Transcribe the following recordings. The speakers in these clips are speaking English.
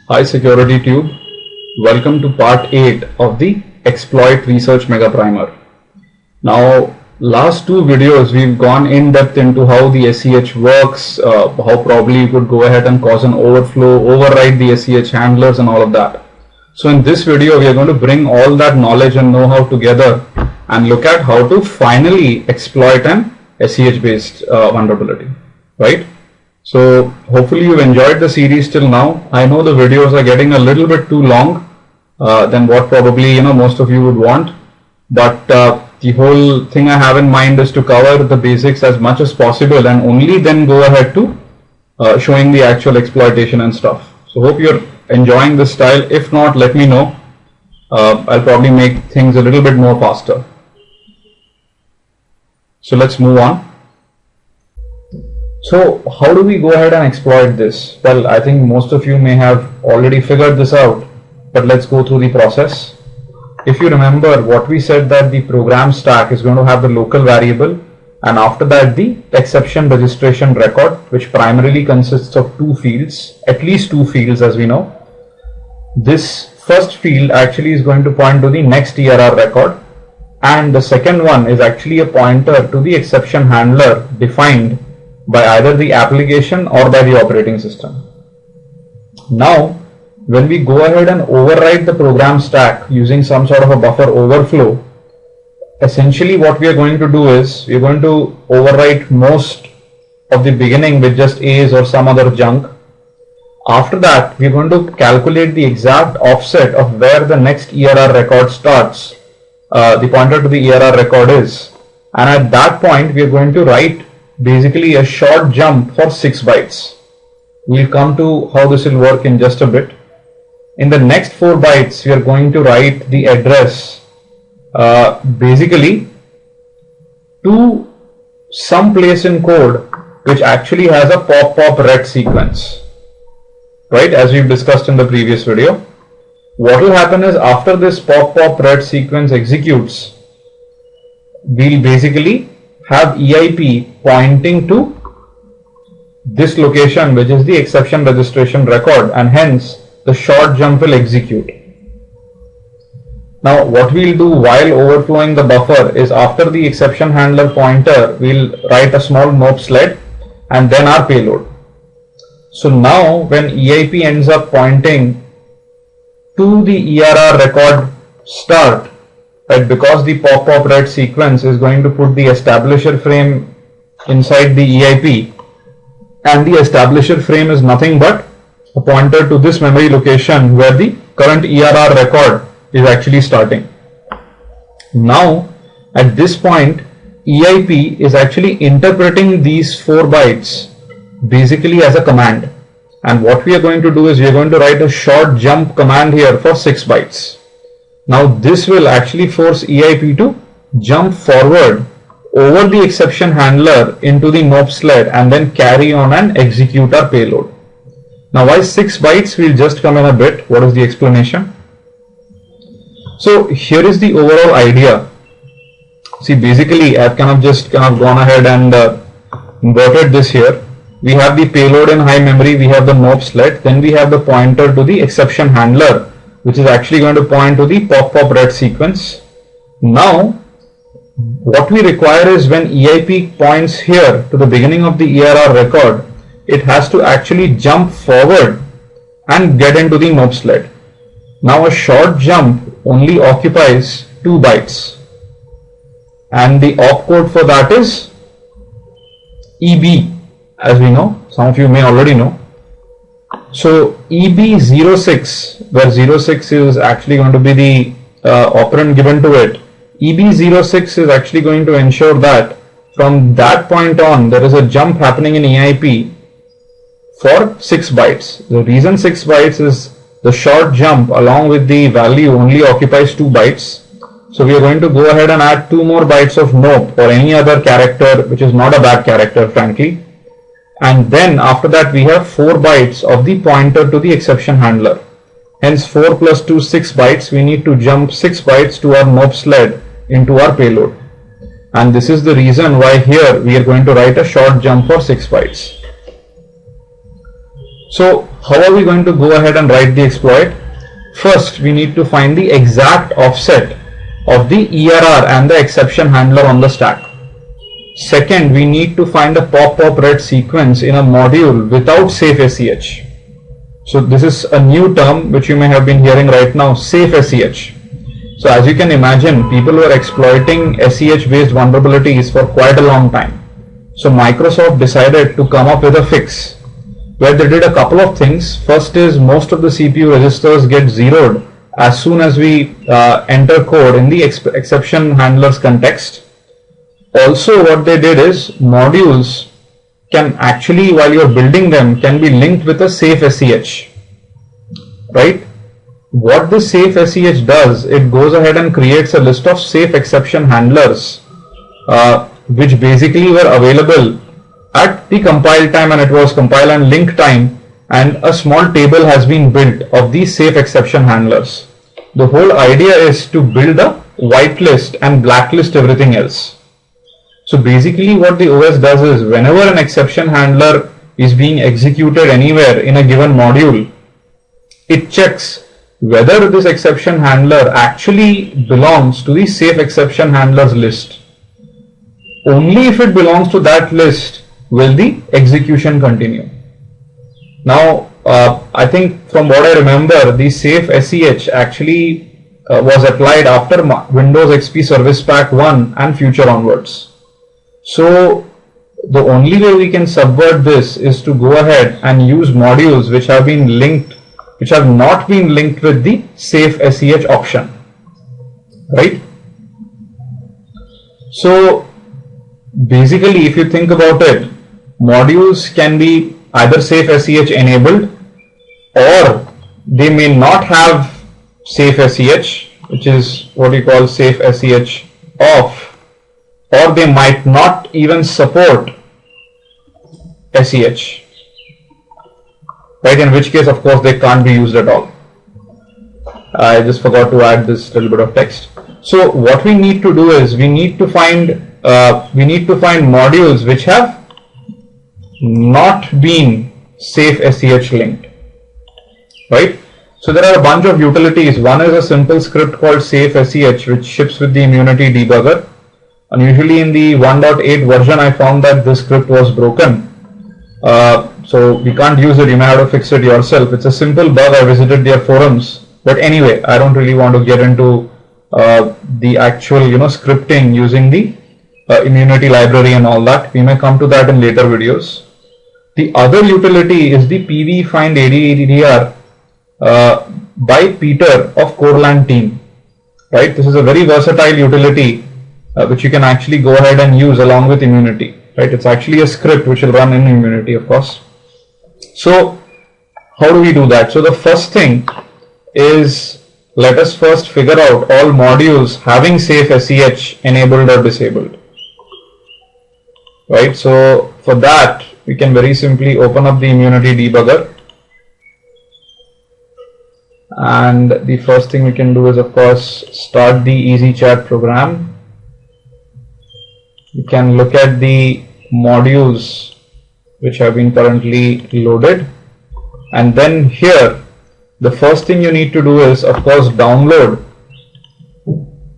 Hi Security Tube, welcome to part 8 of the Exploit Research Mega Primer. Now, last two videos we've gone in depth into how the SEH works, how probably you could go ahead and cause an overflow, override the SEH handlers and all of that. So in this video we are going to bring all that knowledge and know-how together and look at how to finally exploit an SEH based vulnerability, right? So hopefully you've enjoyed the series till now. I know the videos are getting a little bit too long than what probably most of you would want, but the whole thing I have in mind is to cover the basics as much as possible and only then go ahead to showing the actual exploitation and stuff. So hope you're enjoying this style. If not, let me know. I'll probably make things a little bit more faster. So let's move on. So how do we go ahead and exploit this? Well, I think most of you may have already figured this out, but let's go through the process. If you remember what we said, that the program stack is going to have the local variable, and after that the exception registration record, which primarily consists of two fields, at least two fields as we know. This first field actually is going to point to the next ERR record, and the second one is actually a pointer to the exception handler defined by either the application or by the operating system. Now, when we go ahead and override the program stack using some sort of a buffer overflow, essentially what we are going to do is we are going to overwrite most of the beginning with just A's or some other junk. After that, we are going to calculate the exact offset of where the next ERR record starts, the pointer to the ERR record is, and at that point we are going to write basically a short jump for 6 bytes. We'll come to how this will work in just a bit. In the next 4 bytes, we are going to write the address basically to some place in code which actually has a pop-pop-ret sequence, right, as we've discussed in the previous video. What will happen is after this pop-pop-ret sequence executes, we'll basically have EIP pointing to this location, which is the exception registration record, and hence the short jump will execute. Now what we'll do while overflowing the buffer is after the exception handler pointer, we'll write a small nope sled and then our payload. So now when EIP ends up pointing to the ERR record start, right, because the pop-pop-ret sequence is going to put the establisher frame inside the EIP, and the establisher frame is nothing but a pointer to this memory location where the current ERR record is actually starting. Now at this point EIP is actually interpreting these 4 bytes basically as a command, and what we are going to do is we are going to write a short jump command here for 6 bytes. Now this will actually force EIP to jump forward over the exception handler into the nope sled and then carry on and execute our payload. Now why 6 bytes? We'll just come in a bit. What is the explanation? So here is the overall idea. See, basically I've kind of gone ahead and inverted this here. We have the payload in high memory, we have the nope sled, then we have the pointer to the exception handler, which is actually going to point to the pop-pop-ret sequence. Now what we require is when EIP points here to the beginning of the ERR record, it has to actually jump forward and get into the nope sled. Now a short jump only occupies 2 bytes, and the opcode for that is EB, as we know. Some of you may already know. So EB06, where 06 is actually going to be the operand given to it, EB06 is actually going to ensure that from that point on there is a jump happening in EIP for 6 bytes. The reason 6 bytes is the short jump along with the value only occupies 2 bytes. So we are going to go ahead and add 2 more bytes of nope or any other character which is not a bad character frankly. And then after that we have 4 bytes of the pointer to the exception handler. Hence 4 plus 2, 6 bytes. We need to jump 6 bytes to our nope sled into our payload. And this is the reason why here we are going to write a short jump for 6 bytes. So how are we going to go ahead and write the exploit? First, we need to find the exact offset of the ERR and the exception handler on the stack. Second, we need to find a pop-pop-ret sequence in a module without safe SEH. So this is a new term which you may have been hearing right now, safe SEH. So as you can imagine, people were exploiting SEH-based vulnerabilities for quite a long time. So Microsoft decided to come up with a fix where they did a couple of things. First is most of the CPU registers get zeroed as soon as we enter code in the exception handlers context. Also what they did is modules can actually, while you're building them, can be linked with a safe SEH, right? What the safe SEH does, it goes ahead and creates a list of safe exception handlers which basically were available at the compile time, and it was compile and link time, and a small table has been built of these safe exception handlers. The whole idea is to build a whitelist and blacklist everything else. So basically what the OS does is whenever an exception handler is being executed anywhere in a given module, it checks whether this exception handler actually belongs to the safe exception handlers list. Only if it belongs to that list will the execution continue. Now, I think from what I remember, the safe SEH actually was applied after Windows XP Service Pack 1 and future onwards. So the only way we can subvert this is to go ahead and use modules which have been linked, which have not been linked with the safe SEH option, right? So basically, if you think about it, modules can be either safe SEH enabled, or they may not have safe SEH, which is what we call safe SEH off, or they might not even support SEH, right? In which case, of course, they can't be used at all. I just forgot to add this little bit of text. So what we need to do is we need to find modules which have not been safe SEH linked, right? So there are a bunch of utilities. One is a simple script called safe SEH which ships with the Immunity debugger. And usually in the 1.8 version, I found that this script was broken. So we can't use it. You may have to fix it yourself. It's a simple bug. I visited their forums. But anyway, I don't really want to get into the actual, scripting using the Immunity library and all that. We may come to that in later videos. The other utility is the PV find ADDR by Peter of Coreland team. Right? This is a very versatile utility which you can actually go ahead and use along with Immunity. Right? It's actually a script which will run in Immunity, of course. So how do we do that? So the first thing is, let us first figure out all modules having safe SEH enabled or disabled. Right? So for that, we can very simply open up the Immunity debugger. And the first thing we can do is, of course, start the EasyChat program. You can look at the modules which have been currently loaded, and then here the first thing you need to do is, of course, download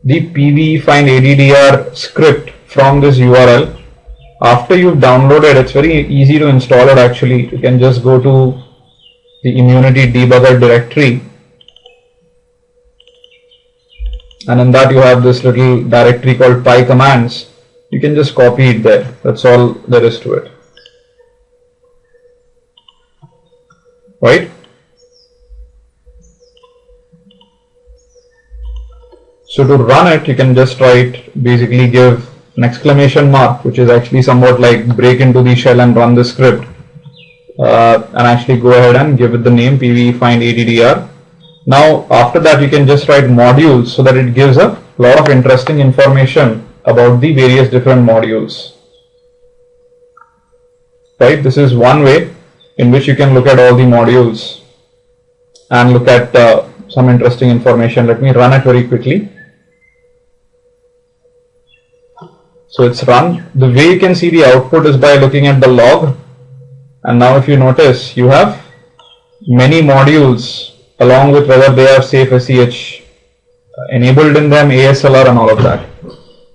the PV find ADDR script from this URL. After you've downloaded, it's very easy to install it actually. You can just go to the Immunity debugger directory, and in that you have this little directory called PyCommands. You can just copy it there. That's all there is to it. Right? So to run it, you can just basically give an exclamation mark, which is actually somewhat like break into the shell and run the script, and actually go ahead and give it the name PV find ADDR. Now after that, you can just write modules so that it gives a lot of interesting information about the various different modules. Right? This is one way in which you can look at all the modules and look at some interesting information. Let me run it very quickly. So it's run. The way you can see the output is by looking at the log. And now if you notice, you have many modules along with whether they have safe SEH enabled in them, ASLR and all of that.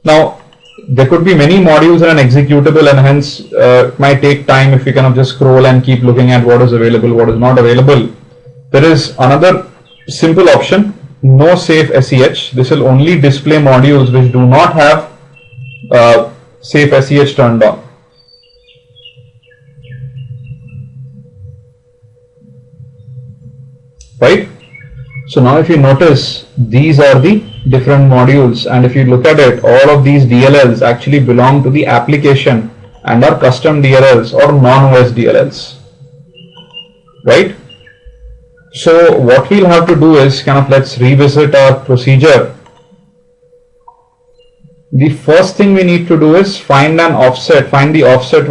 Now, there could be many modules in an executable, and hence it might take time if you kind of just scroll and keep looking at what is available, what is not available. There is another simple option, no safe SEH. This will only display modules which do not have safe SEH turned on. Right? So now if you notice, these are the different modules, and if you look at it, all of these DLLs actually belong to the application and are custom DLLs or non-OS DLLs. Right? So what we'll have to do is kind of let's revisit our procedure. The first thing we need to do is find the offset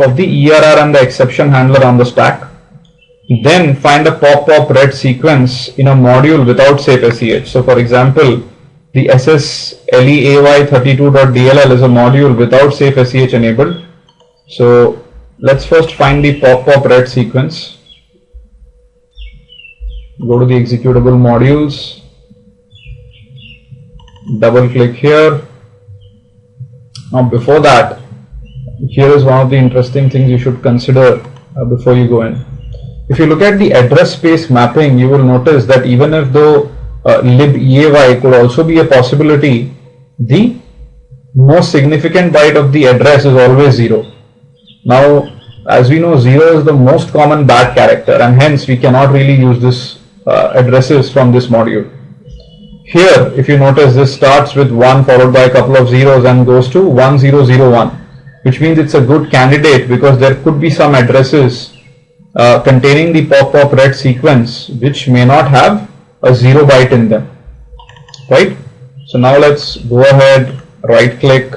of the ERR and the exception handler on the stack. Then find a pop-pop red sequence in a module without safe SEH. So for example, the SSLEAY32.dll is a module without safe SEH enabled. So let's first find the pop-pop red sequence. Go to the executable modules, double click here. Now before that, here is one of the interesting things you should consider before you go in. If you look at the address space mapping, you will notice that even if though libeay could also be a possibility, the most significant byte of the address is always 0. Now, as we know, 0 is the most common bad character, and hence we cannot really use this addresses from this module. Here, if you notice, this starts with 1 followed by a couple of zeros and goes to 1001, which means it's a good candidate because there could be some addresses containing the pop-pop red sequence which may not have a 0 byte in them. Right? So now let's go ahead, right click,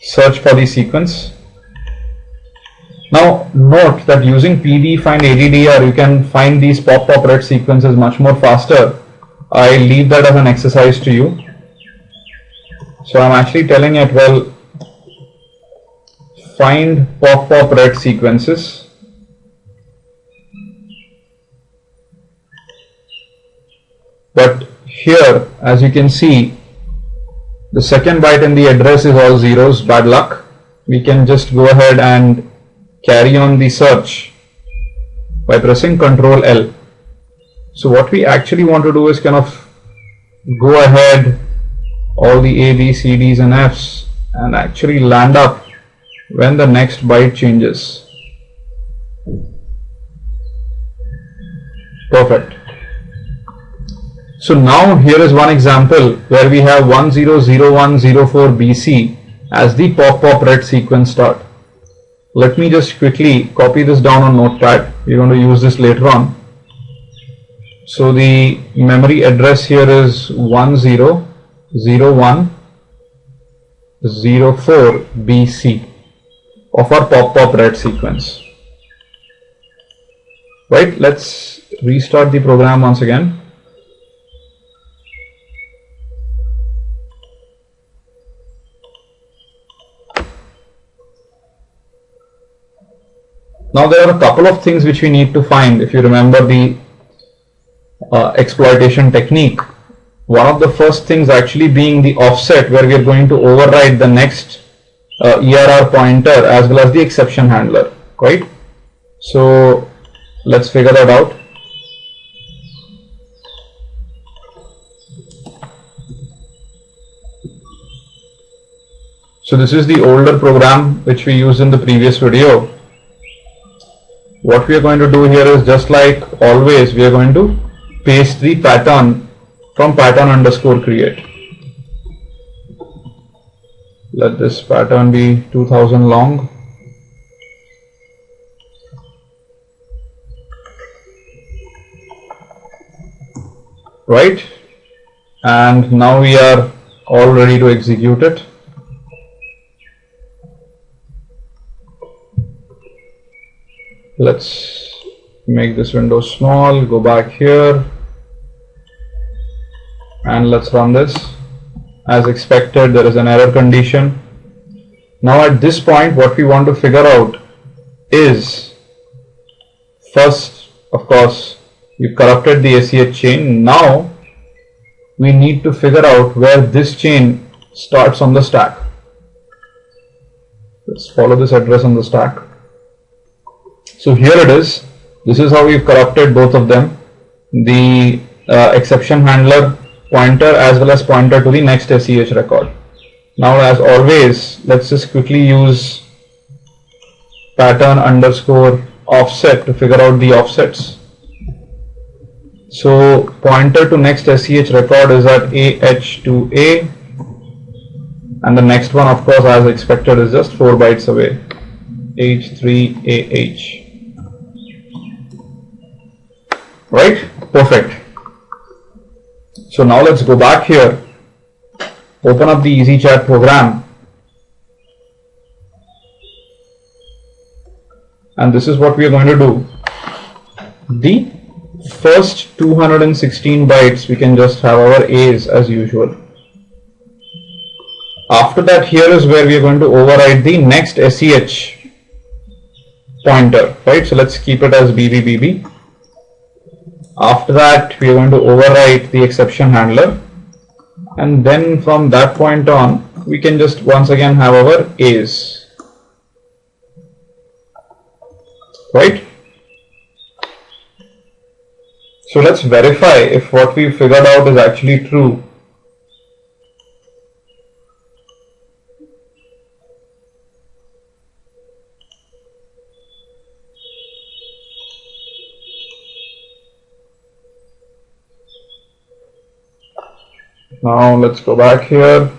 search for the sequence. Now note that using PD find ADDR, you can find these pop-pop red sequences much more faster. I leave that as an exercise to you. So I'm actually telling it, well, find pop-pop red sequences. But here, as you can see, the second byte in the address is all zeros, bad luck. We can just go ahead and carry on the search by pressing Ctrl L. So what we actually want to do is kind of go ahead all the A, B, C, Ds and Fs and actually land up when the next byte changes. Perfect. So now here is one example where we have 100104 BC as the pop-pop red sequence start. Let me just quickly copy this down on Notepad. We're going to use this later on. So the memory address here is 100104 BC of our pop-pop red sequence. Right, let's restart the program once again. Now there are a couple of things which we need to find. If you remember the exploitation technique, one of the first things actually being the offset, where we are going to override the next ERR pointer as well as the exception handler, right? So let's figure that out. So this is the older program which we used in the previous video. What we are going to do here is, just like always, we are going to paste the pattern from pattern_create. Let this pattern be 2000 long. Right? And now we are all ready to execute it. Let's make this window small, go back here, and let's run this. As expected, there is an error condition. Now at this point, what we want to figure out is, first, of course, We've corrupted the SEH chain. Now we need to figure out where this chain starts on the stack. Let's follow this address on the stack. So here it is. This is how we've corrupted both of them. The exception handler pointer as well as pointer to the next SEH record. Now, as always, let's just quickly use pattern underscore offset to figure out the offsets. So pointer to next SEH record is at AH2A, and the next one, of course, as expected, is just 4 bytes away, H3AH. Right? Perfect. So now let's go back here, open up the EasyChat program, and this is what we are going to do. The first 216 bytes we can just have our A's as usual. After that, here is where we are going to override the next SEH pointer, right? So let's keep it as BBBB. After that, we are going to overwrite the exception handler, and then from that point on, we can just once again have our A's, right? So let's verify if what we figured out is actually true. Now let's go back here,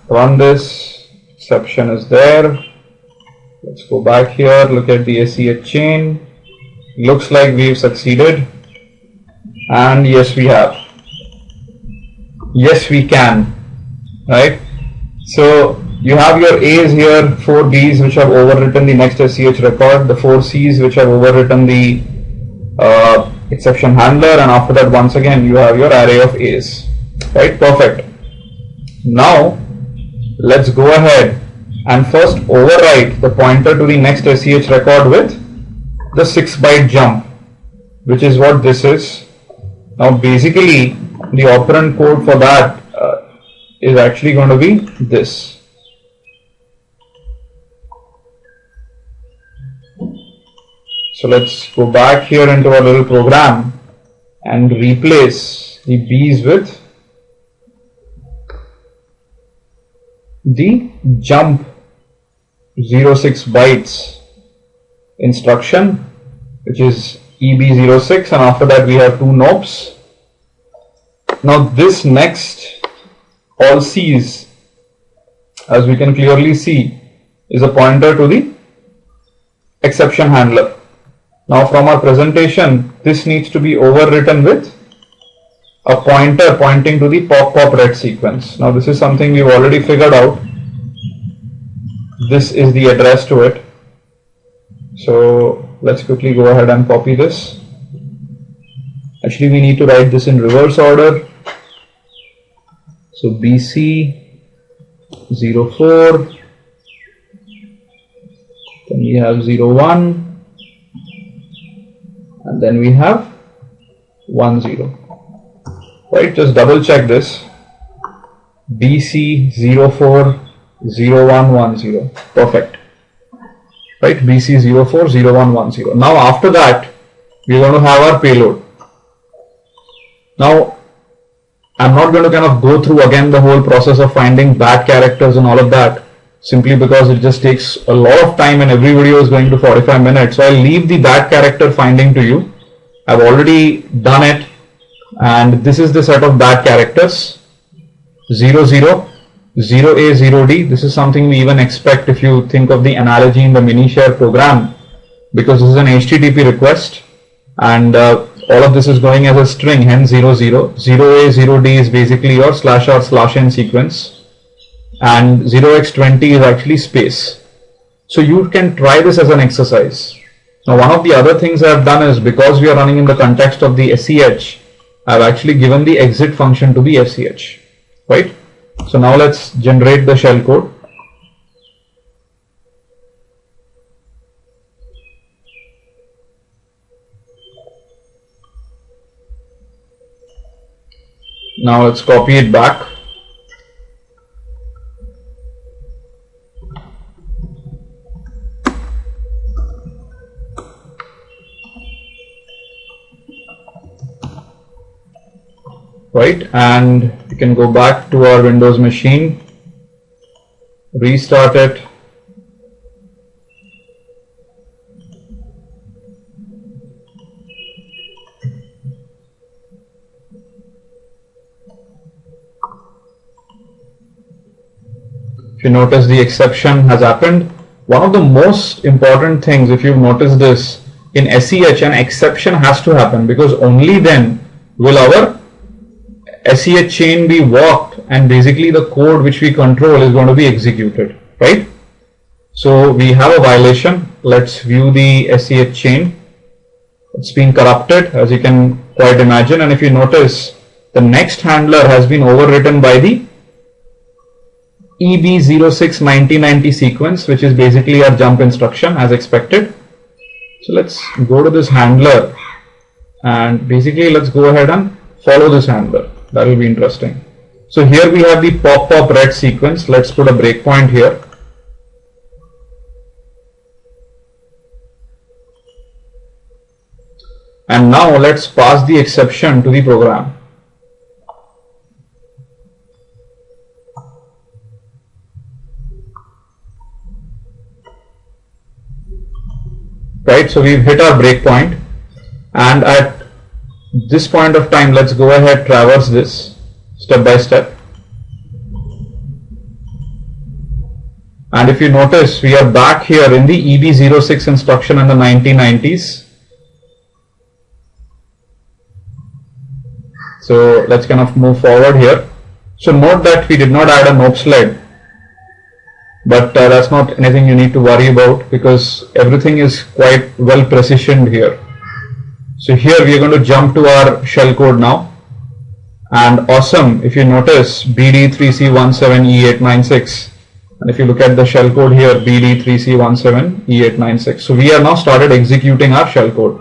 run this, exception is there. Let's go back here, look at the SEH chain. Looks like we've succeeded, and yes, we have. Yes, we can, right? So you have your A's here, 4 B's which have overwritten the next SEH record, the 4 C's which have overwritten the exception handler, and after that, once again, you have your array of A's, right? Perfect. Now let's go ahead and first overwrite the pointer to the next SEH record with the 6-byte jump, which is what this is. Now basically the operand code for that is actually going to be this. So let's go back here into our little program and replace the B's with the jump 06 bytes instruction, which is EB06, and after that we have 2 nopes. Now this next all C's, as we can clearly see, is a pointer to the exception handler. Now from our presentation, this needs to be overwritten with a pointer pointing to the pop ret sequence. Now this is something we've already figured out. This is the address to it. So let's quickly go ahead and copy this. Actually, we need to write this in reverse order. So BC 04, then we have 01, and then we have 10. Right, just double check this. BC 04 0110. Perfect. Right, BC 04 0110. Now after that, we're going to have our payload. Now I'm not going to kind of go through again the whole process of finding bad characters and all of that, simply because it just takes a lot of time and every video is going to 45 minutes. So I'll leave the bad character finding to you. I've already done it, and this is the set of bad characters: 00, 0A, 0D. This is something we even expect if you think of the analogy in the Minishare program, because this is an HTTP request and all of this is going as a string, hence 00. 0A, 0D is basically your /r/n sequence, and 0x20 is actually space. So you can try this as an exercise. Now one of the other things I have done is, because we are running in the context of the SEH, I have actually given the exit function to the SEH, right? So now let's generate the shell code. Now let's copy it back. Right, and we can go back to our Windows machine, restart it, if you notice the exception has happened. One of the most important things, if you've noticed this, in SEH an exception has to happen, because only then will our SEH chain be walked and basically the code which we control is going to be executed, right? So we have a violation. Let's view the SEH chain. It's been corrupted, as you can quite imagine, and if you notice, the next handler has been overwritten by the EB06-9090 sequence, which is basically our jump instruction as expected. So let's go to this handler and basically let's go ahead and follow this handler. That will be interesting. So here we have the pop red sequence. Let's put a breakpoint here. And now let's pass the exception to the program. Right, so we've hit our breakpoint, and at this point of time, let's go ahead, traverse this step by step. And if you notice, we are back here in the EB06 instruction in the 1990s. So let's kind of move forward here. So note that we did not add a nope sled, but that's not anything you need to worry about, because everything is quite well precisioned here. So here we are going to jump to our shellcode now, and awesome, if you notice BD3C17E896, and if you look at the shellcode here, BD3C17E896. So we are now started executing our shellcode,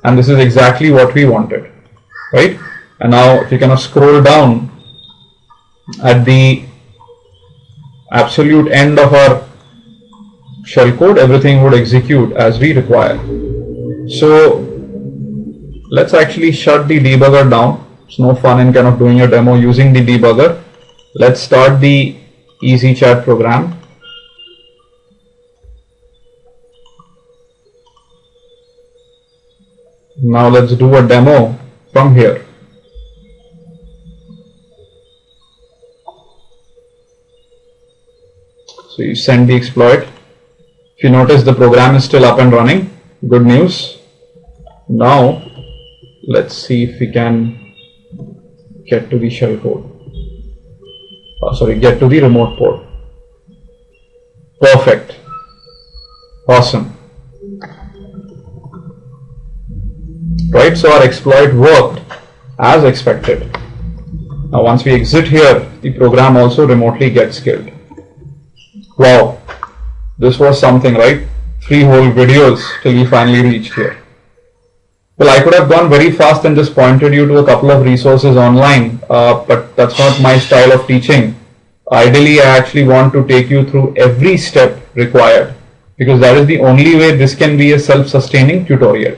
and this is exactly what we wanted, right? And now if you kind of scroll down at the absolute end of our shellcode, everything would execute as we require. So let's actually shut the debugger down. It's no fun in kind of doing a demo using the debugger. Let's start the EasyChat program. Now let's do a demo from here. So you send the exploit. If you notice, the program is still up and running. Good news. Now let's see if we can get to the shellcode. Get to the remote port. Perfect. Awesome. Right, so our exploit worked as expected. Now once we exit here, the program also remotely gets killed. Wow, this was something, right? 3 whole videos till we finally reached here. Well, I could have gone very fast and just pointed you to a couple of resources online, but that's not my style of teaching. Ideally, I actually want to take you through every step required, because that is the only way this can be a self-sustaining tutorial.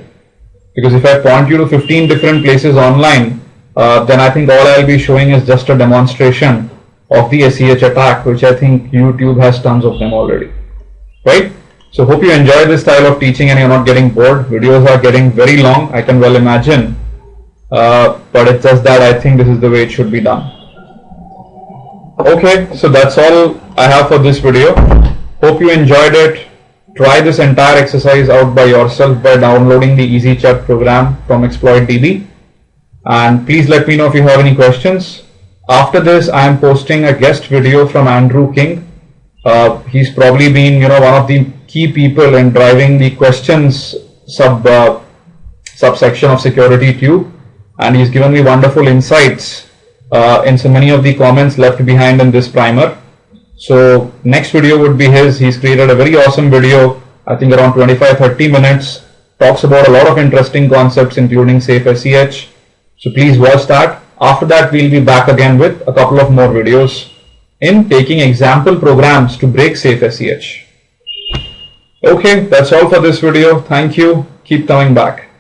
Because if I point you to 15 different places online, then I think all I'll be showing is just a demonstration of the SEH attack, which I think YouTube has tons of them already, right? So hope you enjoy this style of teaching and you're not getting bored. Videos are getting very long, I can well imagine, but it's just that I think this is the way it should be done. Okay, so that's all I have for this video. Hope you enjoyed it. Try this entire exercise out by yourself by downloading the EasyChat program from ExploitDB, and please let me know if you have any questions. After this, I am posting a guest video from Andrew King. He's probably been, one of the key people in driving the questions subsection of SecurityTube, and he's given me wonderful insights in so many of the comments left behind in this primer. So next video would be his. He's created a very awesome video, I think around 25-30 minutes, talks about a lot of interesting concepts including safe SEH. So please watch that. After that, we'll be back again with a couple of more videos in taking example programs to break safe SEH. Okay, that's all for this video. Thank you. Keep coming back.